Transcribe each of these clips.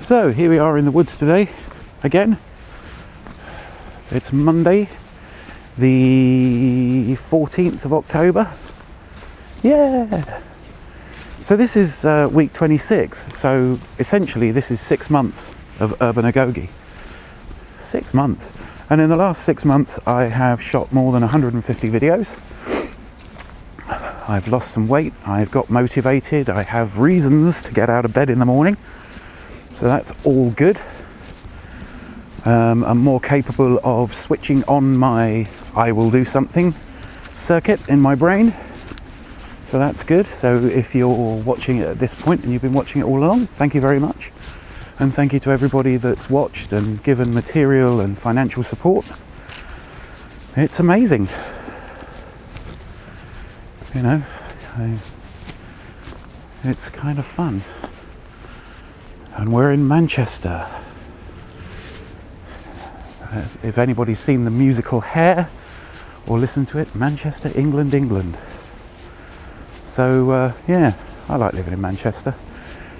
So here we are in the woods today again. It's Monday the 14th of October. Yeah. So this is week 26. So essentially this is 6 months of Urban Agoge. 6 months. And in the last 6 months I have shot more than 150 videos. I've lost some weight, I've got motivated, I have reasons to get out of bed in the morning. So that's all good. I'm more capable of switching on my I will do something circuit in my brain. So that's good. So if you're watching it at this point and you've been watching it all along, thank you very much. And thank you to everybody that's watched and given material and financial support. It's amazing. You know, it's kind of fun. And we're in Manchester. If anybody's seen the musical Hair or listened to it, Manchester, England, England. So yeah, I like living in Manchester.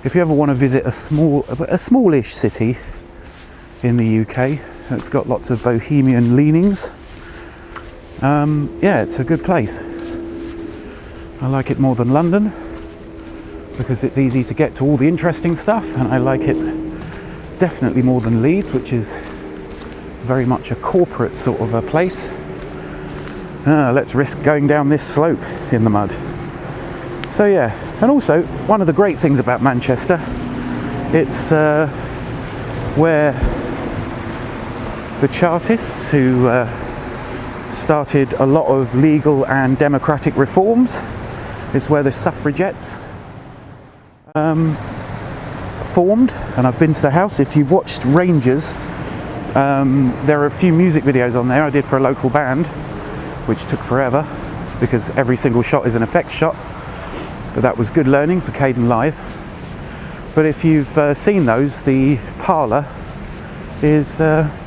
If you ever want to visit a smallish city in the UK, it's got lots of bohemian leanings. Yeah, it's a good place. I like it more than London because it's easy to get to all the interesting stuff, and I like it definitely more than Leeds, which is very much a corporate sort of a place. Let's risk going down this slope in the mud. So yeah, and also one of the great things about Manchester, it's where the Chartists, who started a lot of legal and democratic reforms, it's where the suffragettes formed. And I've been to the house. If you watched Rangers, there are a few music videos on there I did for a local band, which took forever because every single shot is an effects shot, but that was good learning for Caden Live. But if you've seen those, the parlour is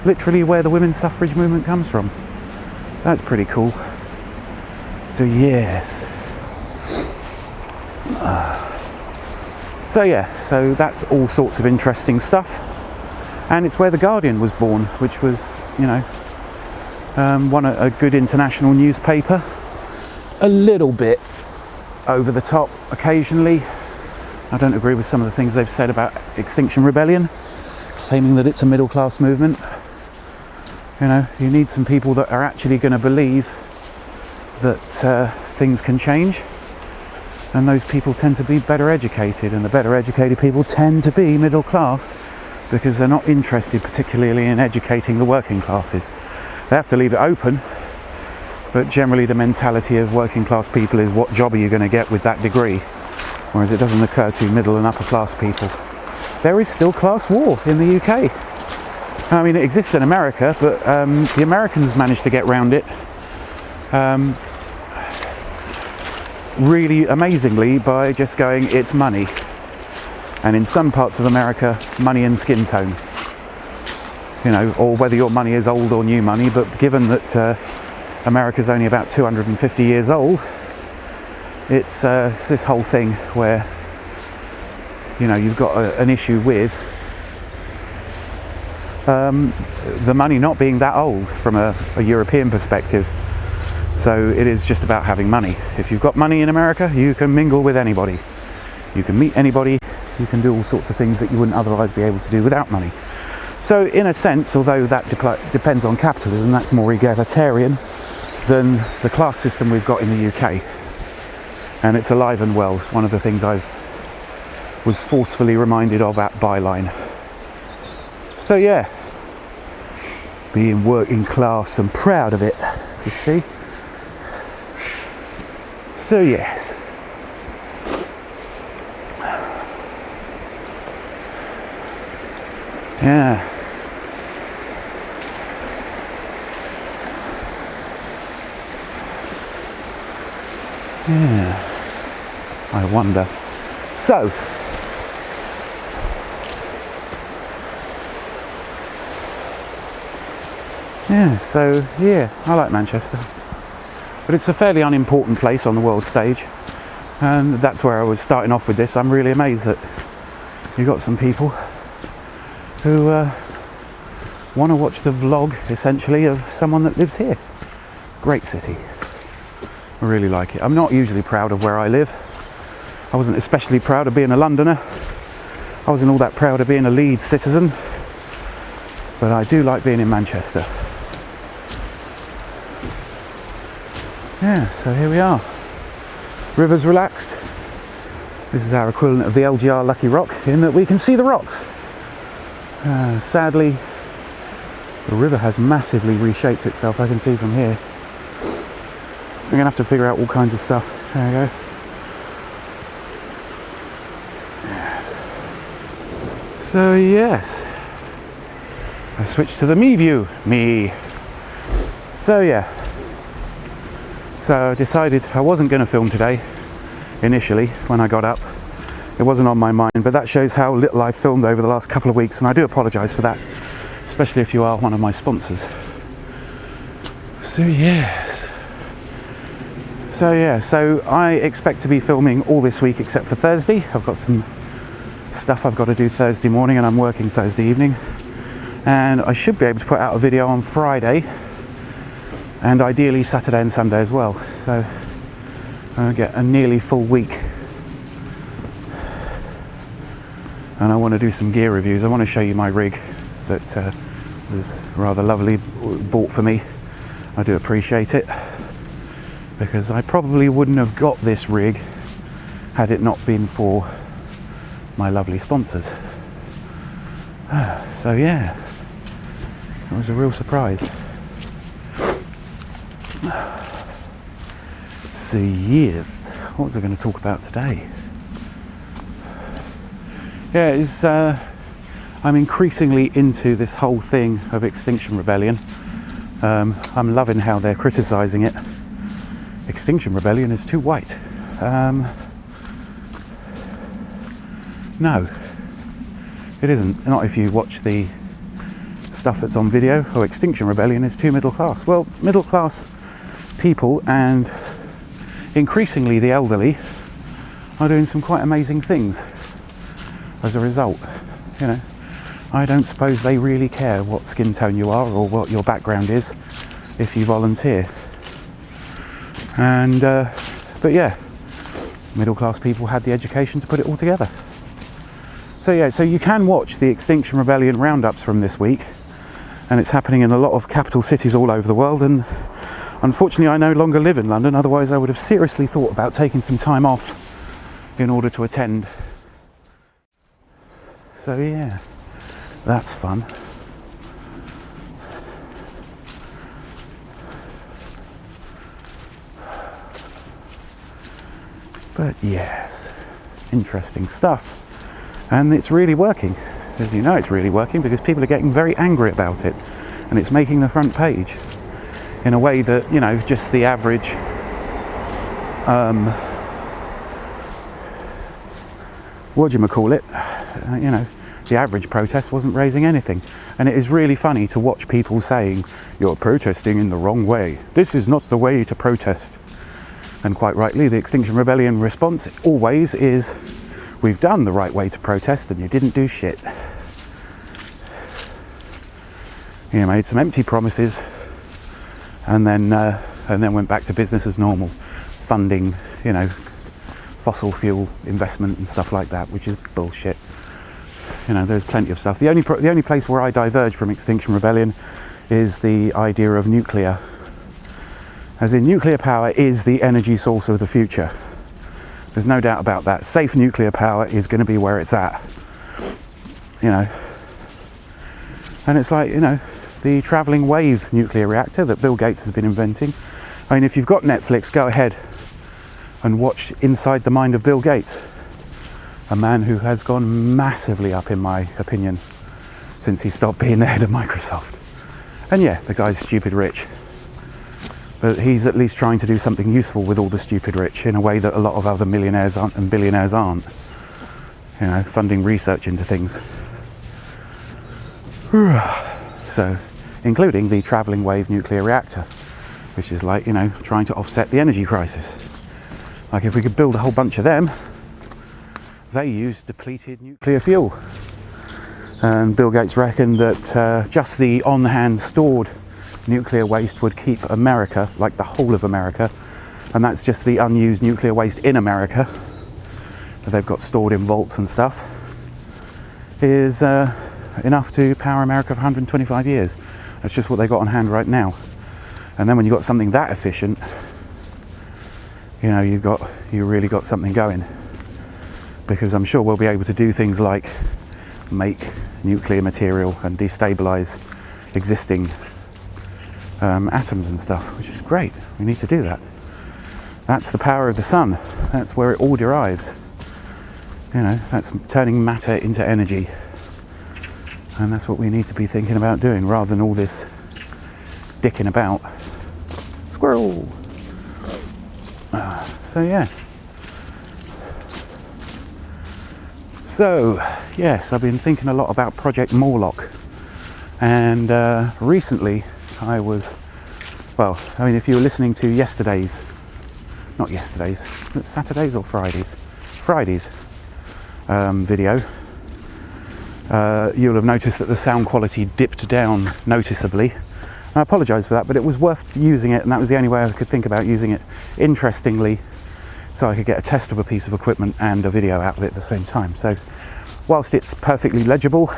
literally where the women's suffrage movement comes from, so that's pretty cool. So yes, so yeah, so that's all sorts of interesting stuff. And it's where The Guardian was born, which was, you know, a good international newspaper. A little bit over the top occasionally. I don't agree with some of the things they've said about Extinction Rebellion, claiming that it's a middle class movement. You know, you need some people that are actually going to believe that things can change. And those people tend to be better educated, and the better educated people tend to be middle class, because they're not interested particularly in educating the working classes. They have to leave it open, but generally the mentality of working class people is, what job are you going to get with that degree? Whereas it doesn't occur to middle and upper class people. There is still class war in the UK. I mean, it exists in America, but the Americans managed to get round it really amazingly by just going, it's money. And in some parts of America, money and skin tone. You know, or whether your money is old or new money, but given that America's only about 250 years old, it's this whole thing where, you know, you've got an issue with the money not being that old from a European perspective. So it is just about having money. If you've got money in America, you can mingle with anybody. You can meet anybody. You can do all sorts of things that you wouldn't otherwise be able to do without money. So in a sense, although that depends on capitalism, that's more egalitarian than the class system we've got in the UK. And it's alive and well. It's one of the things I was forcefully reminded of at Byline. So yeah, being working class and proud of it, you see. So yes. Yeah. Yeah. I wonder. So. Yeah, so yeah, I like Manchester. But it's a fairly unimportant place on the world stage. And that's where I was starting off with this. I'm really amazed that you got some people who want to watch the vlog, essentially, of someone that lives here. Great city. I really like it. I'm not usually proud of where I live. I wasn't especially proud of being a Londoner. I wasn't all that proud of being a Leeds citizen. But I do like being in Manchester. Yeah, so here we are. River's relaxed. This is our equivalent of the LGR Lucky Rock, in that we can see the rocks. Sadly, the river has massively reshaped itself, I can see from here. I'm going to have to figure out all kinds of stuff. There we go. Yes. So yes, I switched to the me view. Me. So yeah. So I decided I wasn't going to film today, initially, when I got up. It wasn't on my mind, but that shows how little I've filmed over the last couple of weeks, and I do apologise for that, especially if you are one of my sponsors. So yes. So I expect to be filming all this week except for Thursday. I've got some stuff I've got to do Thursday morning, and I'm working Thursday evening. And I should be able to put out a video on Friday, and ideally Saturday and Sunday as well. So I'll get a nearly full week. And I want to do some gear reviews. I want to show you my rig that was rather lovely, bought for me. I do appreciate it, because I probably wouldn't have got this rig had it not been for my lovely sponsors. So yeah, it was a real surprise. So yes, what was I going to talk about today? Yeah, I'm increasingly into this whole thing of Extinction Rebellion. I'm loving how they're criticising it. Extinction Rebellion is too white. No, it isn't. Not if you watch the stuff that's on video. Oh, Extinction Rebellion is too middle class. Well, middle class people, and increasingly the elderly, are doing some quite amazing things as a result. You know, I don't suppose they really care what skin tone you are or what your background is if you volunteer. And but yeah, middle class people had the education to put it all together. So yeah, so you can watch the Extinction Rebellion roundups from this week, and it's happening in a lot of capital cities all over the world. And unfortunately I no longer live in London, otherwise I would have seriously thought about taking some time off in order to attend. So yeah, that's fun. But yes, interesting stuff. And it's really working. As you know, it's really working because people are getting very angry about it, and it's making the front page in a way that, you know, just the average you know, the average protest wasn't raising anything. And it is really funny to watch people saying, you're protesting in the wrong way. This is not the way to protest. And quite rightly, the Extinction Rebellion response always is, we've done the right way to protest and you didn't do shit. You made some empty promises and then went back to business as normal, funding, you know, fossil fuel investment and stuff like that, which is bullshit. You know, there's plenty of stuff. The only place where I diverge from Extinction Rebellion is the idea of nuclear. As in, nuclear power is the energy source of the future. There's no doubt about that. Safe nuclear power is going to be where it's at. You know. And it's like, you know, the travelling wave nuclear reactor that Bill Gates has been inventing. I mean, if you've got Netflix, go ahead and watch Inside the Mind of Bill Gates. A man who has gone massively up, in my opinion, since he stopped being the head of Microsoft. And yeah, the guy's stupid rich. But he's at least trying to do something useful with all the stupid rich in a way that a lot of other millionaires aren't and billionaires aren't. You know, funding research into things. So, including the travelling wave nuclear reactor, which is like, you know, trying to offset the energy crisis. Like, if we could build a whole bunch of them, they use depleted nuclear fuel. And Bill Gates reckoned that just the on-hand stored nuclear waste would keep America, like the whole of America, and that's just the unused nuclear waste in America that they've got stored in vaults and stuff, is enough to power America for 125 years. That's just what they got on hand right now. And then when you've got something that efficient, you know, you really got something going. Because I'm sure we'll be able to do things like make nuclear material and destabilize existing atoms and stuff, which is great. We need to do that. That's the power of the sun. That's where it all derives. You know, that's turning matter into energy. And that's what we need to be thinking about doing, rather than all this dicking about. Squirrel! So yeah. So, yes, I've been thinking a lot about Project Morlock. And recently I was, well, I mean, if you were listening to yesterday's, not yesterday's, Saturdays or Fridays? Fridays video, you'll have noticed that the sound quality dipped down noticeably. I apologise for that, but it was worth using it, and that was the only way I could think about using it interestingly, so I could get a test of a piece of equipment and a video out of it at the same time. So whilst it's perfectly legible,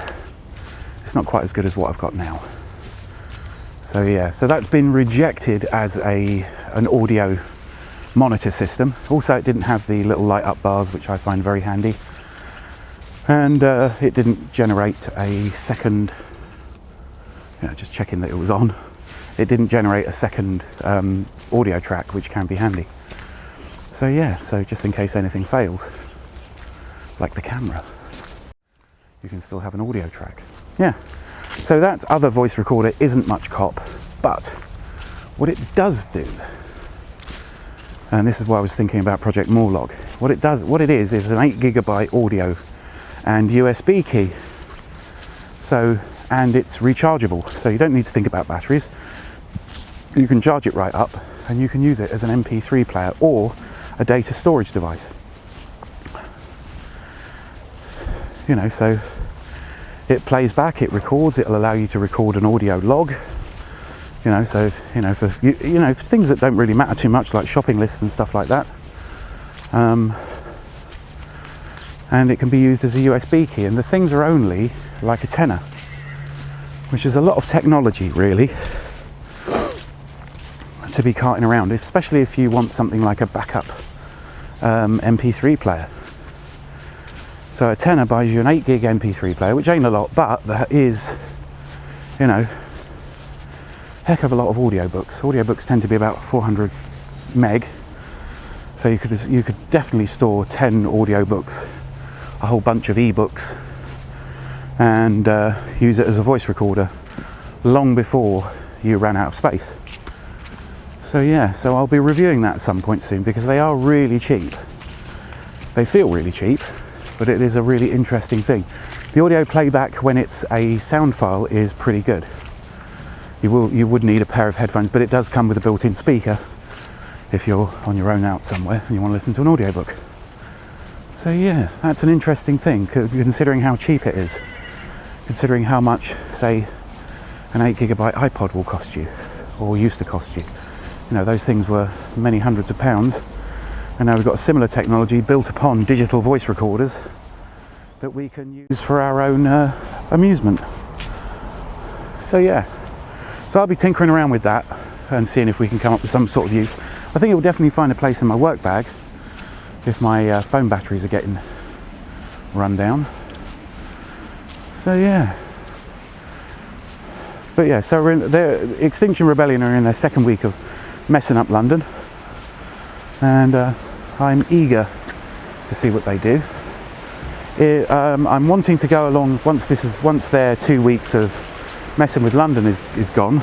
it's not quite as good as what I've got now. So yeah, so that's been rejected as an audio monitor system. Also, it didn't have the little light up bars, which I find very handy. And it didn't generate a second, just checking that it was on, it didn't generate a second audio track, which can be handy. So yeah, so just in case anything fails, like the camera, you can still have an audio track. Yeah, so that other voice recorder isn't much cop, but what it does do, and this is why I was thinking about Project Morlock, what it is an 8 gigabyte audio and USB key. So, and it's rechargeable, so you don't need to think about batteries. You can charge it right up and you can use it as an MP3 player or a data storage device. You know, so it plays back, it records, it'll allow you to record an audio log. You know, so, you know, for things that don't really matter too much, like shopping lists and stuff like that. And it can be used as a USB key, and the things are only like a tenner, which is a lot of technology really to be carting around, especially if you want something like a backup MP3 player. So a tenner buys you an 8 gig MP3 player, which ain't a lot, but that is, you know, heck of a lot of audiobooks. Audiobooks tend to be about 400 meg, so you could definitely store 10 audiobooks, a whole bunch of ebooks, and use it as a voice recorder long before you ran out of space. So yeah, so I'll be reviewing that at some point soon, because they are really cheap. They feel really cheap, but it is a really interesting thing. The audio playback when it's a sound file is pretty good. You would need a pair of headphones, but it does come with a built-in speaker if you're on your own out somewhere and you want to listen to an audiobook. So yeah, that's an interesting thing, considering how cheap it is, considering how much, say, an 8 gigabyte iPod will cost you, or used to cost you. You know, those things were many hundreds of pounds, and now we've got a similar technology built upon digital voice recorders that we can use for our own amusement. So yeah, so I'll be tinkering around with that and seeing if we can come up with some sort of use. I think it will definitely find a place in my work bag if my phone batteries are getting run down. So yeah, but yeah, so Extinction Rebellion are in their second week of messing up London, and I'm eager to see what they do. I'm wanting to go along once their 2 weeks of messing with London is gone,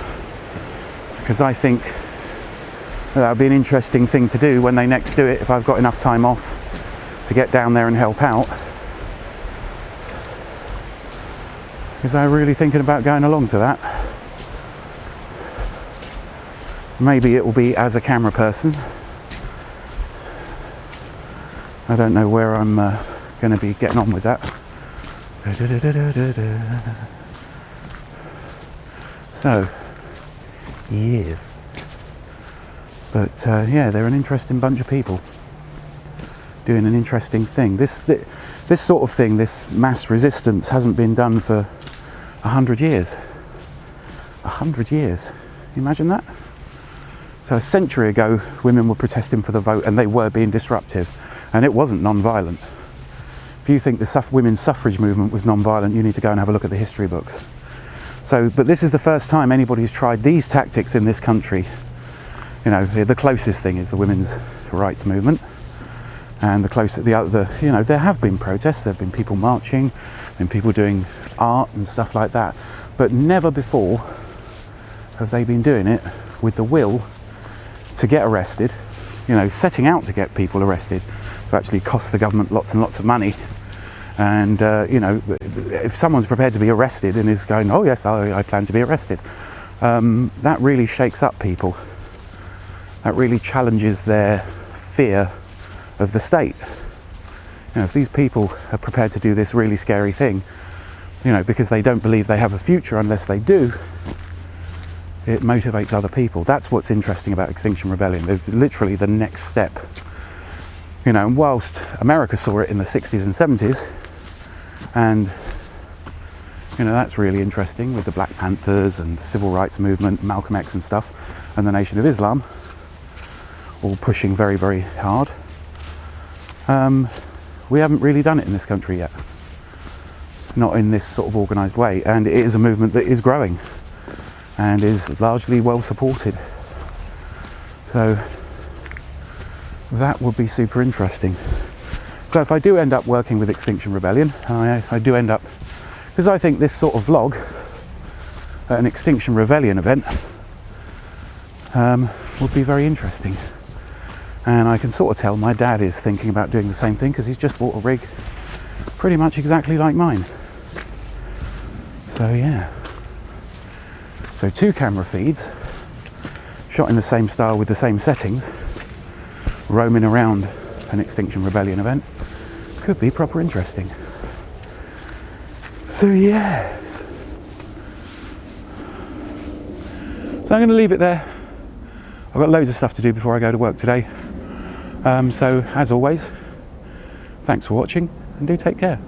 because I think that would be an interesting thing to do when they next do it, if I've got enough time off to get down there and help out. Because I'm really thinking about going along to that. Maybe it will be as a camera person. I don't know where I'm going to be getting on with that, So, years. But yeah, they're an interesting bunch of people doing an interesting thing. This sort of thing, this mass resistance, hasn't been done for 100 years. 100 years. Can you imagine that? So a century ago, women were protesting for the vote and they were being disruptive, and it wasn't non-violent. If you think the women's suffrage movement was non-violent, you need to go and have a look at the history books. So, but this is the first time anybody's tried these tactics in this country. You know, the closest thing is the women's rights movement, and you know, there have been protests, there have been people marching, been people doing art and stuff like that, but never before have they been doing it with the will to get arrested, you know, setting out to get people arrested, to actually cost the government lots and lots of money. And you know, if someone's prepared to be arrested and is going, oh yes, I plan to be arrested, that really shakes up people. That really challenges their fear of the state. You know, if these people are prepared to do this really scary thing, you know, because they don't believe they have a future unless they do, it motivates other people. That's what's interesting about Extinction Rebellion. They're literally the next step. You know, and whilst America saw it in the 60s and 70s, and you know, that's really interesting with the Black Panthers and the Civil Rights Movement, Malcolm X and stuff, and the Nation of Islam, all pushing very, very hard. We haven't really done it in this country yet. Not in this sort of organised way, and it is a movement that is growing and is largely well supported. So that would be super interesting. So if I do end up working with Extinction Rebellion, I do end up, because I think this sort of vlog at an Extinction Rebellion event would be very interesting. And I can sort of tell my dad is thinking about doing the same thing, because he's just bought a rig pretty much exactly like mine. So yeah. So 2 camera feeds, shot in the same style with the same settings, roaming around an Extinction Rebellion event, could be proper interesting. So yes. So I'm going to leave it there. I've got loads of stuff to do before I go to work today. So as always, thanks for watching and do take care.